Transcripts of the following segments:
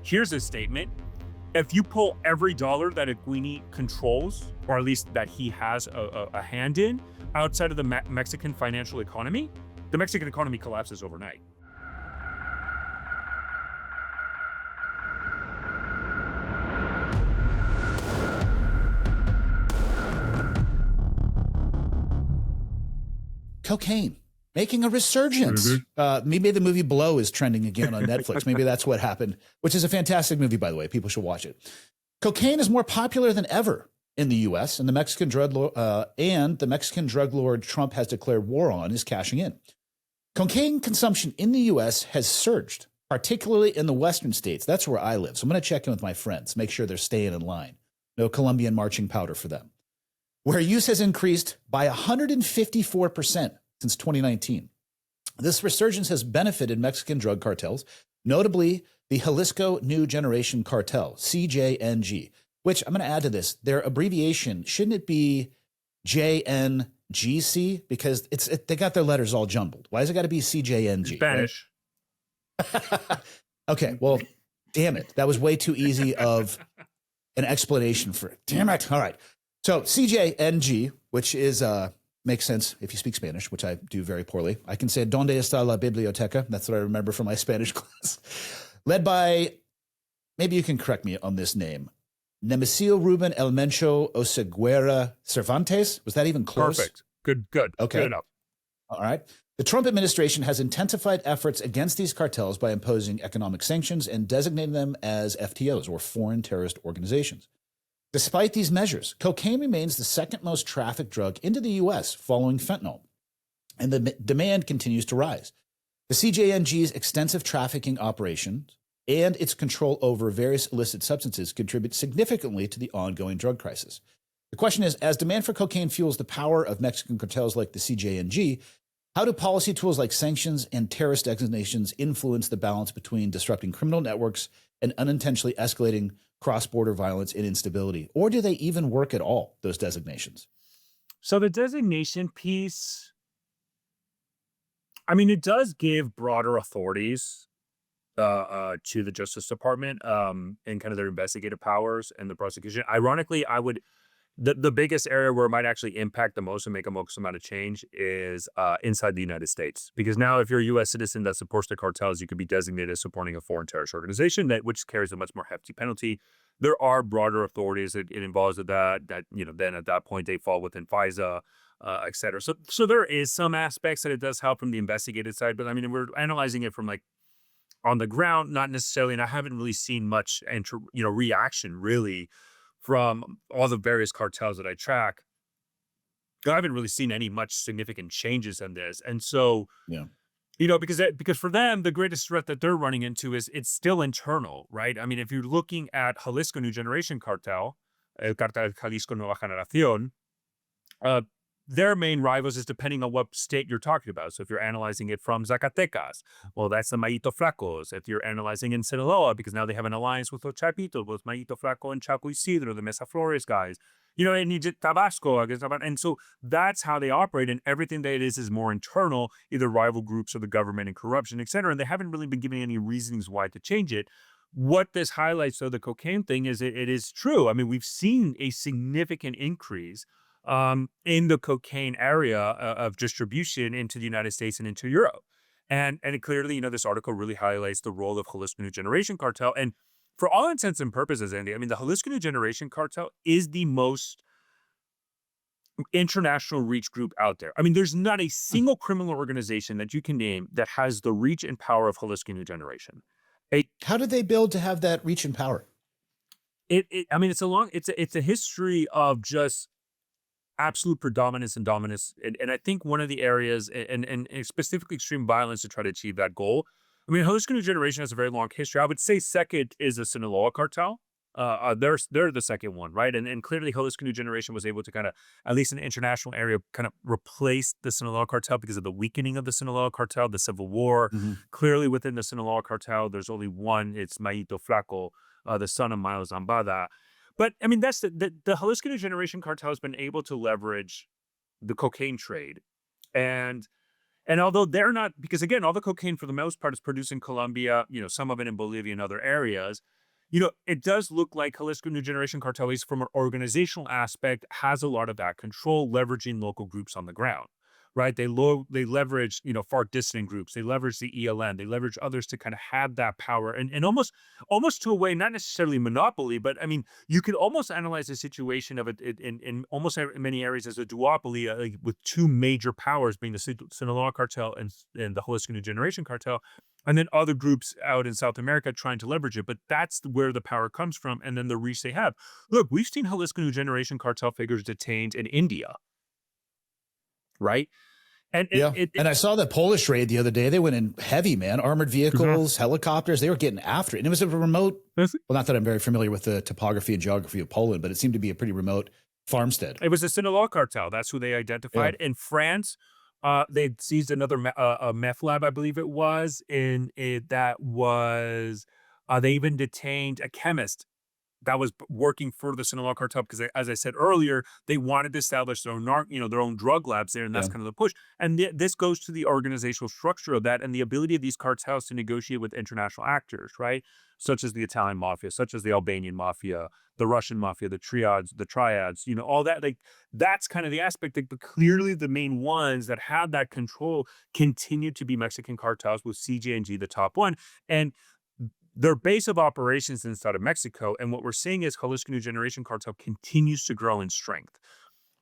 Here's a statement. If you pull every dollar that Iguini controls, or at least that he has a hand in, outside of the Mexican financial economy, the Mexican economy collapses overnight. Cocaine making a resurgence. Maybe the movie Blow is trending again on Netflix. Maybe that's what happened, which is a fantastic movie, by the way. People should watch it. Cocaine is more popular than ever in the U.S., and the Mexican drug lord Trump has declared war on is cashing in. Cocaine consumption in the U.S. has surged, particularly in the western states. That's where I live. So I'm going to check in with my friends, make sure they're staying in line. No Colombian marching powder for them. Where use has increased by 154% since 2019. This resurgence has benefited Mexican drug cartels, notably the Jalisco New Generation Cartel, CJNG, which I'm going to add to this. Their abbreviation, shouldn't it be JNGC? Because they got their letters all jumbled. Why has it got to be CJNG? Spanish. Right? Okay, well, damn it. That was way too easy of an explanation for it. Damn it. All right. So CJNG, which is makes sense if you speak Spanish, which I do very poorly. I can say, ¿Dónde está la biblioteca? That's what I remember from my Spanish class. Led by, maybe you can correct me on this name, Nemesio Rubén El Mencho Oseguera Cervantes. Was that even close? Perfect. Good. Okay. Good enough. All right. The Trump administration has intensified efforts against these cartels by imposing economic sanctions and designating them as FTOs, or foreign terrorist organizations. Despite these measures, cocaine remains the second most trafficked drug into the U.S. following fentanyl, and the demand continues to rise. The CJNG's extensive trafficking operations and its control over various illicit substances contribute significantly to the ongoing drug crisis. The question is, as demand for cocaine fuels the power of Mexican cartels like the CJNG, how do policy tools like sanctions and terrorist designations influence the balance between disrupting criminal networks and unintentionally escalating cross-border violence and instability? Or do they even work at all, those designations? So the designation piece, I mean, it does give broader authorities to the Justice Department and kind of their investigative powers and the prosecution. Ironically, the biggest area where it might actually impact the most and make the most amount of change is inside the United States. Because now if you're a U.S. citizen that supports the cartels, you could be designated as supporting a foreign terrorist organization, which carries a much more hefty penalty. There are broader authorities that it involves that then at that point they fall within FISA, et cetera. So there is some aspects that it does help from the investigative side, but I mean, we're analyzing it from like on the ground, not necessarily, and I haven't really seen much reaction really from all the various cartels that I track. I haven't really seen any much significant changes in this. And so, because for them, the greatest threat that they're running into is it's still internal, right? I mean, if you're looking at Jalisco New Generation Cartel, El Cartel Jalisco Nueva Generación, their main rivals is depending on what state you're talking about. So if you're analyzing it from Zacatecas, well, that's the Mayito Flacos. If you're analyzing in Sinaloa, because now they have an alliance with Los Chapitos, with Mayito Flaco and Chaco Isidro, the Mesa Flores guys, and Tabasco. And so that's how they operate. And everything that it is more internal, either rival groups or the government and corruption, et cetera. And they haven't really been giving any reasons why to change it. What this highlights, though, the cocaine thing is it is true. I mean, we've seen a significant increase in the cocaine area of distribution into the United States and into Europe. And it clearly, this article really highlights the role of Jalisco New Generation Cartel. And for all intents and purposes, Andy, I mean, the Jalisco New Generation Cartel is the most international reach group out there. I mean, there's not a single criminal organization that you can name that has the reach and power of Jalisco New Generation. How did they build to have that reach and power? It's a history of just absolute predominance and dominance. And I think one of the areas, and specifically extreme violence to try to achieve that goal. I mean, Jalisco New Generation has a very long history. I would say second is the Sinaloa Cartel. They're the second one, right? And clearly Jalisco New Generation was able to kind of, at least in the international area, kind of replace the Sinaloa Cartel because of the weakening of the Sinaloa Cartel, the civil war. Mm-hmm. Clearly within the Sinaloa Cartel, there's only one. It's Mayito Flaco, the son of Mayo Zambada. But I mean, that's the Jalisco New Generation Cartel has been able to leverage the cocaine trade. And although they're not, because again, all the cocaine for the most part is produced in Colombia, some of it in Bolivia and other areas. it does look like Jalisco New Generation Cartel, at least from an organizational aspect, has a lot of that control, leveraging local groups on the ground, right? They leverage, far distant groups. They leverage the ELN. They leverage others to kind of have that power and almost to a way, not necessarily monopoly, but I mean, you could almost analyze the situation of it in almost many areas as a duopoly, like with two major powers being the Sinaloa Cartel and the Jalisco New Generation Cartel, and then other groups out in South America trying to leverage it. But that's where the power comes from, and then the reach they have. Look, we've seen Jalisco New Generation Cartel figures detained in India, right? And and I saw the Polish raid the other day. They went in heavy, man. Armored vehicles, helicopters. They were getting after it. And it was a remote, well, not that I'm very familiar with the topography and geography of Poland, but it seemed to be a pretty remote farmstead. It was the Sinaloa Cartel. That's who they identified. In France, they seized another a meth lab, I believe it was. They even detained a chemist that was working for the Sinaloa Cartel because, as I said earlier, they wanted to establish their own, their own drug labs there, and that's kind of the push. And this goes to the organizational structure of that and the ability of these cartels to negotiate with international actors, right? Such as the Italian mafia, such as the Albanian mafia, the Russian mafia, the triads, all that. Like that's kind of the aspect. But clearly, the main ones that had that control continue to be Mexican cartels, with CJNG the top one, and their base of operations inside of Mexico. And what we're seeing is Jalisco New Generation Cartel continues to grow in strength.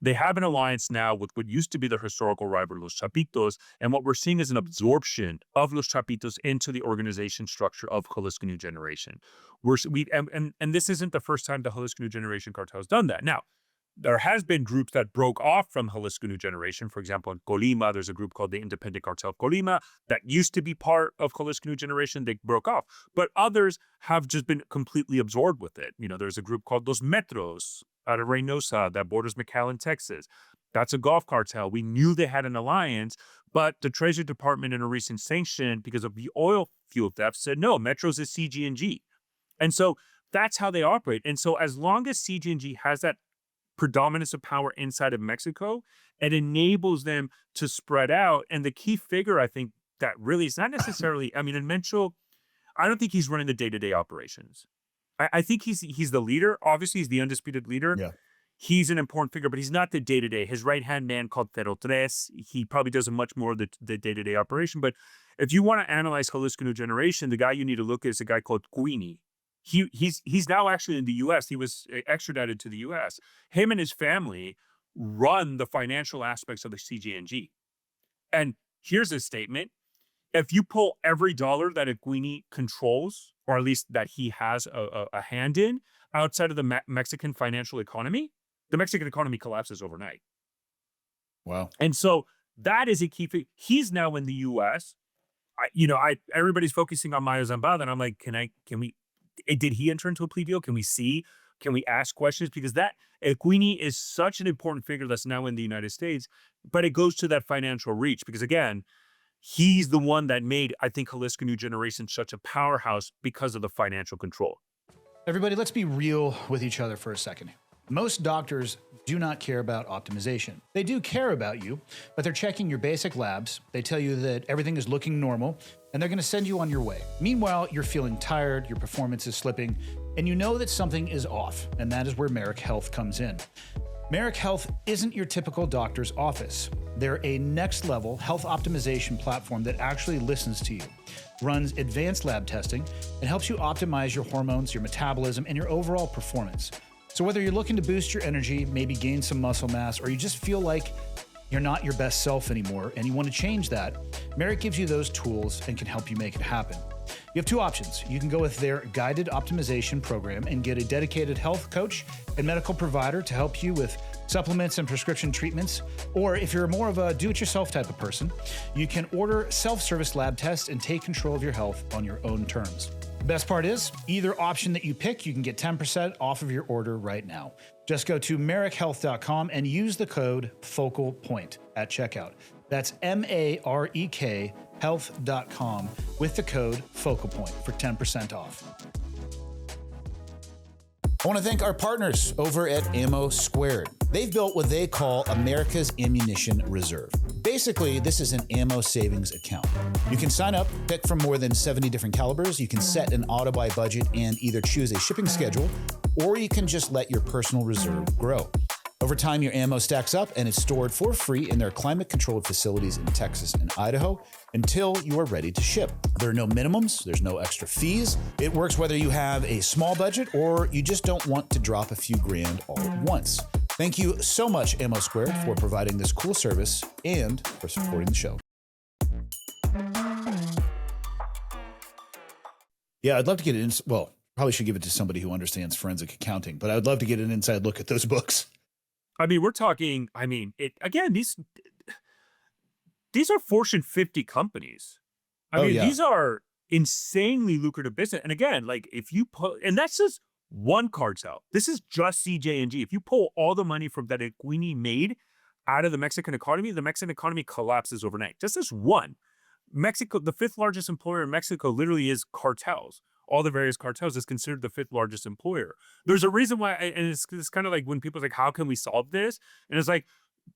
They have an alliance now with what used to be their historical rival, Los Chapitos. And what we're seeing is an absorption of Los Chapitos into the organization structure of Jalisco New Generation. And this isn't the first time the Jalisco New Generation Cartel has done that. Now, there has been groups that broke off from Jalisco New Generation. For example, in Colima, there's a group called the Independent Cartel of Colima that used to be part of Jalisco New Generation. They broke off. But others have just been completely absorbed with it. There's a group called Los Metros out of Reynosa that borders McAllen, Texas. That's a golf cartel. We knew they had an alliance, but the Treasury Department in a recent sanction, because of the oil fuel theft, said, no, Metros is CJNG. And so that's how they operate. And so as long as CJNG has that predominance of power inside of Mexico, it enables them to spread out. And the key figure, I think, that really is not necessarily, in Mencho, I don't think he's running the day-to-day operations. I think he's the leader. Obviously, he's the undisputed leader. Yeah. He's an important figure, but he's not the day-to-day. His right-hand man called Pero Tres, he probably does much more of the day-to-day operation. But if you want to analyze Jalisco New Generation, the guy you need to look at is a guy called Queenie. He's now actually in the U.S. He was extradited to the U.S. Him and his family run the financial aspects of the CJNG. And here's his statement. If you pull every dollar that Iguini controls, or at least that he has a hand in, outside of the Mexican financial economy, the Mexican economy collapses overnight. Wow. And so that is a key thing. He's now in the U.S. Everybody's focusing on Mayo Zambada, and I'm like, did he enter into a plea deal? Can we see? Can we ask questions? Because that Iguini is such an important figure that's now in the United States, but it goes to that financial reach because, again, he's the one that made, I think, Jalisco New Generation such a powerhouse because of the financial control. Everybody, let's be real with each other for a second. Most doctors do not care about optimization. They do care about you, but they're checking your basic labs. They tell you that everything is looking normal, and they're going to send you on your way. Meanwhile, you're feeling tired, your performance is slipping, and you know that something is off, and that is where Marek Health comes in. Marek Health isn't your typical doctor's office. They're a next-level health optimization platform that actually listens to you, runs advanced lab testing, and helps you optimize your hormones, your metabolism, and your overall performance. So whether you're looking to boost your energy, maybe gain some muscle mass, or you just feel like you're not your best self anymore and you want to change that, Marek gives you those tools and can help you make it happen. You have two options. You can go with their guided optimization program and get a dedicated health coach and medical provider to help you with supplements and prescription treatments. Or if you're more of a do-it-yourself type of person, you can order self-service lab tests and take control of your health on your own terms. The best part is, either option that you pick, you can get 10% off of your order right now. Just go to marekhealth.com and use the code FOCALPOINT at checkout. That's MAREK health.com with the code FOCALPOINT for 10% off. I want to thank our partners over at Ammo Squared. They've built what they call America's Ammunition Reserve. Basically, this is an ammo savings account. You can sign up, pick from more than 70 different calibers. You can set an auto-buy budget and either choose a shipping schedule, or you can just let your personal reserve grow. Over time, your ammo stacks up and it's stored for free in their climate-controlled facilities in Texas and Idaho until you are ready to ship. There are no minimums, there's no extra fees. It works whether you have a small budget or you just don't want to drop a few grand all at once. Thank you so much, Ammo Squared, for providing this cool service and for supporting the show. Yeah, I'd love to get it. Well, probably should give it to somebody who understands forensic accounting, but I'd love to get an inside look at those books. I mean, we're talking, these are Fortune 50 companies. These are insanely lucrative business. And again, like if you put, and that's just one cartel. This is just CJNG. If you pull all the money from that Equini made out of the Mexican economy collapses overnight. Just this one. Mexico, the fifth largest employer in Mexico literally is cartels. All the various cartels is considered the fifth largest employer. There's a reason why, and it's kind of like when people's like, how can we solve this? And it's like,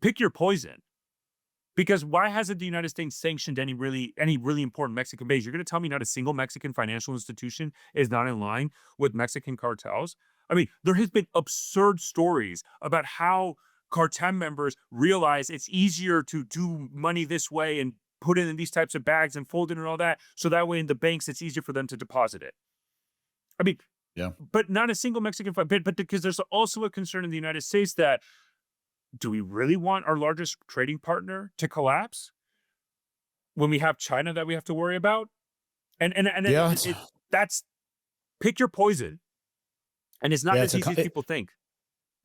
pick your poison. Because why hasn't the United States sanctioned any really important Mexican base? You're going to tell me not a single Mexican financial institution is not in line with Mexican cartels? I mean, there has been absurd stories about how cartel members realize it's easier to do money this way and put it in these types of bags and fold it and all that. So that way in the banks, it's easier for them to deposit it. I mean, yeah, but not a single Mexican, but because there's also a concern in the United States that, do we really want our largest trading partner to collapse when we have China that we have to worry about? That's pick your poison. And it's not as easy as people think.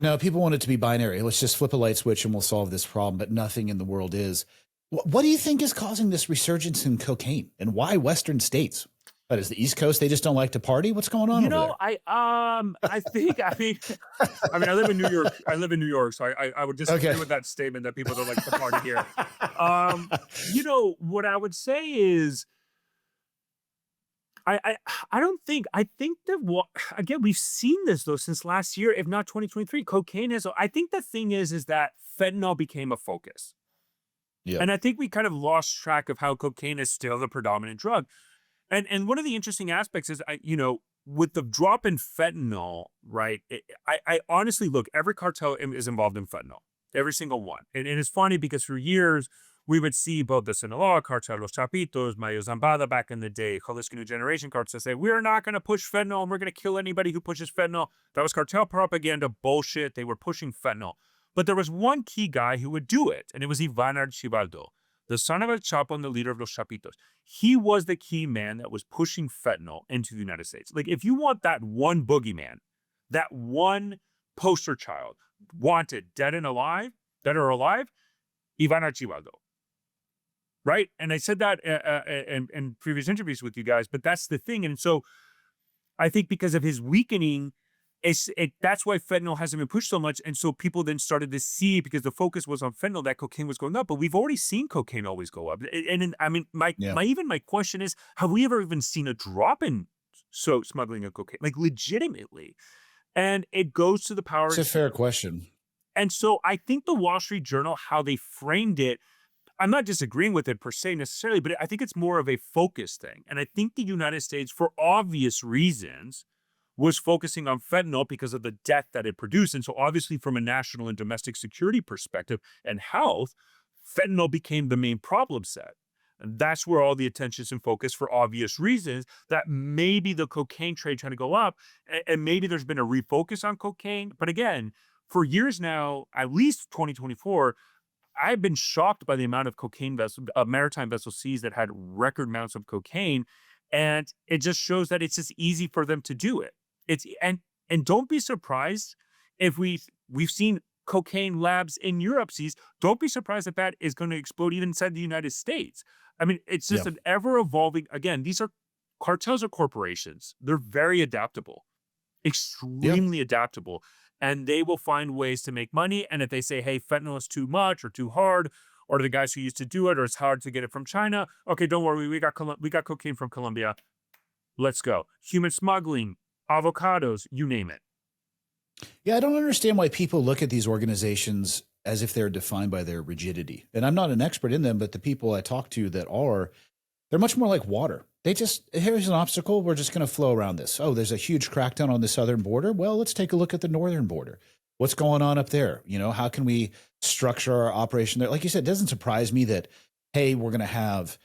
No, people want it to be binary. Let's just flip a light switch and we'll solve this problem, but nothing in the world is. What do you think is causing this resurgence in cocaine, and why Western states? That is the East Coast. They just don't like to party. What's going on? I live in New York. So I would disagree with that statement that people don't like to party here. What I would say is, I think that again, we've seen this though since last year, if not 2023. Cocaine has. I think the thing is that fentanyl became a focus. Yeah. And I think we kind of lost track of how cocaine is still the predominant drug. And one of the interesting aspects is, with the drop in fentanyl, right? I honestly look, every cartel is involved in fentanyl, every single one. And it's funny because for years, we would see both the Sinaloa cartel, Los Chapitos, Mayo Zambada back in the day, Jalisco New Generation Cartel say, we're not going to push fentanyl and we're going to kill anybody who pushes fentanyl. That was cartel propaganda bullshit. They were pushing fentanyl. But there was one key guy who would do it, and it was Ivan Archibaldo, the son of El Chapo and the leader of Los Chapitos. He was the key man that was pushing fentanyl into the United States. Like, if you want that one boogeyman, that one poster child, wanted, dead or alive, Ivan Archibaldo. Right? And I said that in previous interviews with you guys, but that's the thing. And so I think because of his weakening, that's why fentanyl hasn't been pushed so much. And so people then started to see, because the focus was on fentanyl, that cocaine was going up. But we've already seen cocaine always go up. And my question is, have we ever even seen a drop in smuggling of cocaine? Like, legitimately. And it goes to the power. It's a fair question. And so I think the Wall Street Journal, how they framed it, I'm not disagreeing with it per se necessarily, but I think it's more of a focus thing. And I think the United States, for obvious reasons, was focusing on fentanyl because of the death that it produced. And so obviously from a national and domestic security perspective and health, fentanyl became the main problem set. And that's where all the attention is and focus, for obvious reasons, that maybe the cocaine trade trying to go up, and maybe there's been a refocus on cocaine. But again, for years now, at least 2024, I've been shocked by the amount of maritime vessels seized that had record amounts of cocaine. And it just shows that it's just easy for them to do it. And don't be surprised if we've seen cocaine labs in Europe seized. Don't be surprised if that is going to explode even inside the United States. I mean, it's just an ever evolving. Again, these are cartels or corporations. They're very adaptable, extremely adaptable, and they will find ways to make money. And if they say, hey, fentanyl is too much or too hard, or the guys who used to do it, or it's hard to get it from China, okay, don't worry, we got cocaine from Colombia. Let's go. Human smuggling, avocados, you name it. Yeah, I don't understand why people look at these organizations as if they're defined by their rigidity. And I'm not an expert in them, but the people I talk to that are, they're much more like water. They just, here's an obstacle. We're just going to flow around this. Oh, there's a huge crackdown on the southern border. Well, let's take a look at the northern border. What's going on up there? You know, how can we structure our operation there? Like you said, it doesn't surprise me that, hey, we're going to have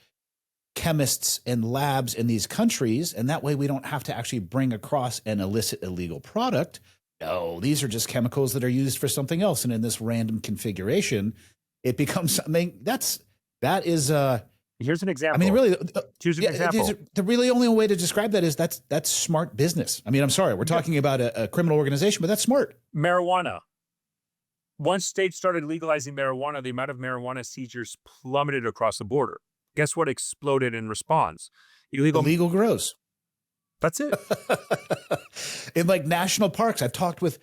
chemists and labs in these countries, and that way we don't have to actually bring across an illicit illegal product. No, these are just chemicals that are used for something else. And in this random configuration, it becomes something that is Here's an example. I mean, really, Choose an example. The really only way to describe that is that's smart business. I mean, I'm sorry, we're talking about a criminal organization, but that's smart. Marijuana. Once states started legalizing marijuana, the amount of marijuana seizures plummeted across the border. Guess what exploded in response? Illegal grows. That's it. In like national parks, I've talked with,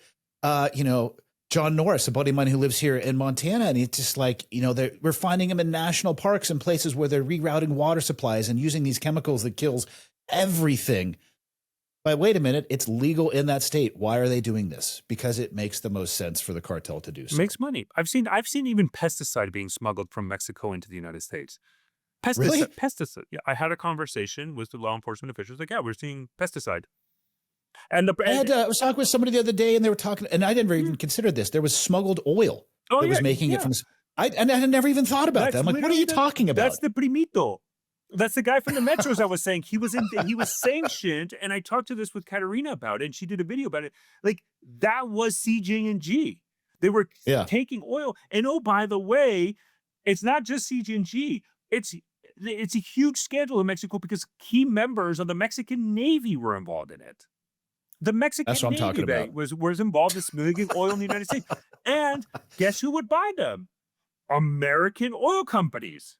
John Norris, a buddy of mine who lives here in Montana, and it's just like, we're finding them in national parks and places where they're rerouting water supplies and using these chemicals that kills everything. But wait a minute, it's legal in that state. Why are they doing this? Because it makes the most sense for the cartel to do so. Makes money. I've seen even pesticide being smuggled from Mexico into the United States. Really? Pesticide. Yeah, I had a conversation with the law enforcement officials. Like, yeah, we're seeing pesticide. And I was talking with somebody the other day, and they were talking, and I didn't even consider this. There was smuggled oil that was making it from. I had never even thought about that. I'm like, what are you talking about? That's the primito. That's the guy from the metros I was saying. He was sanctioned, and I talked to this with Katerina about it, and she did a video about it. Like, that was CJNG. They were taking oil. And oh, by the way, it's not just CJNG. It's a huge scandal in Mexico because key members of the Mexican Navy were involved in it. The Mexican Navy was involved in smuggling oil in the United States. And guess who would buy them? American oil companies.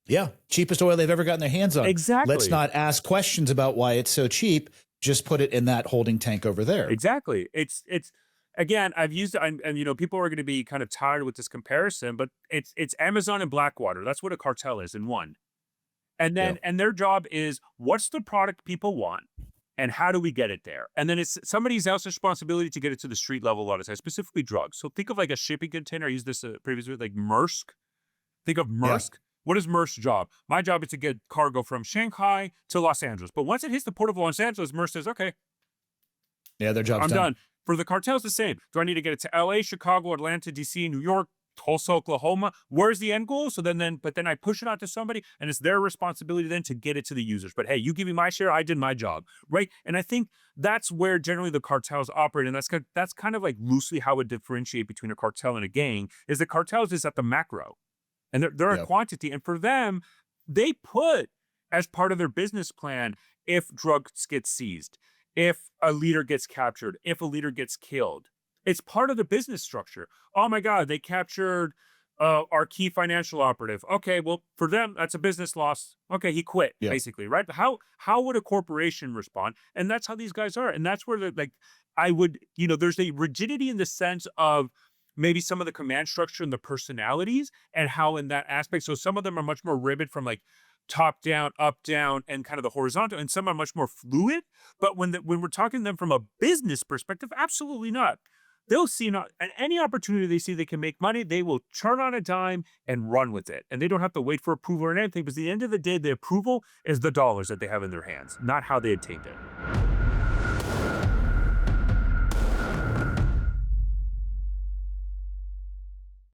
Yeah, cheapest oil they've ever gotten their hands on. Exactly. Let's not ask questions about why it's so cheap. Just put it in that holding tank over there. Exactly. It's again, I've used it, and people are going to be kind of tired with this comparison, but it's Amazon and Blackwater. That's what a cartel is in one. And then and their job is, what's the product people want? And how do we get it there? And then it's somebody else's responsibility to get it to the street level a lot of times, specifically drugs. So think of like a shipping container. I used this previously, like Maersk. Think of Maersk. Yeah. What is Maersk's job? My job is to get cargo from Shanghai to Los Angeles. But once it hits the port of Los Angeles, Maersk says, okay. Yeah, their job's done. For the cartels, the same. Do I need to get it to LA, Chicago, Atlanta, DC, New York, Tulsa, Oklahoma? Where's the end goal? So then I push it out to somebody, and it's their responsibility then to get it to the users. But hey, you give me my share, I did my job, right? And I think that's where generally the cartels operate, and that's kind of like loosely how it differentiate between a cartel and a gang. Is the cartels is at the macro, and they're a quantity, and for them, they put as part of their business plan if drugs get seized, if a leader gets captured, if a leader gets killed. It's part of the business structure. Oh my God, they captured our key financial operative. Okay, well, for them, that's a business loss. Okay, he quit, basically, right? How would a corporation respond? And that's how these guys are. And that's where there's a rigidity in the sense of maybe some of the command structure and the personalities and how in that aspect. So some of them are much more ribbed from like top down, up down, and kind of the horizontal, and some are much more fluid. But when we're talking to them from a business perspective, absolutely not. They'll see any opportunity they see they can make money, they will turn on a dime and run with it. And they don't have to wait for approval or anything, because at the end of the day, the approval is the dollars that they have in their hands, not how they obtained it.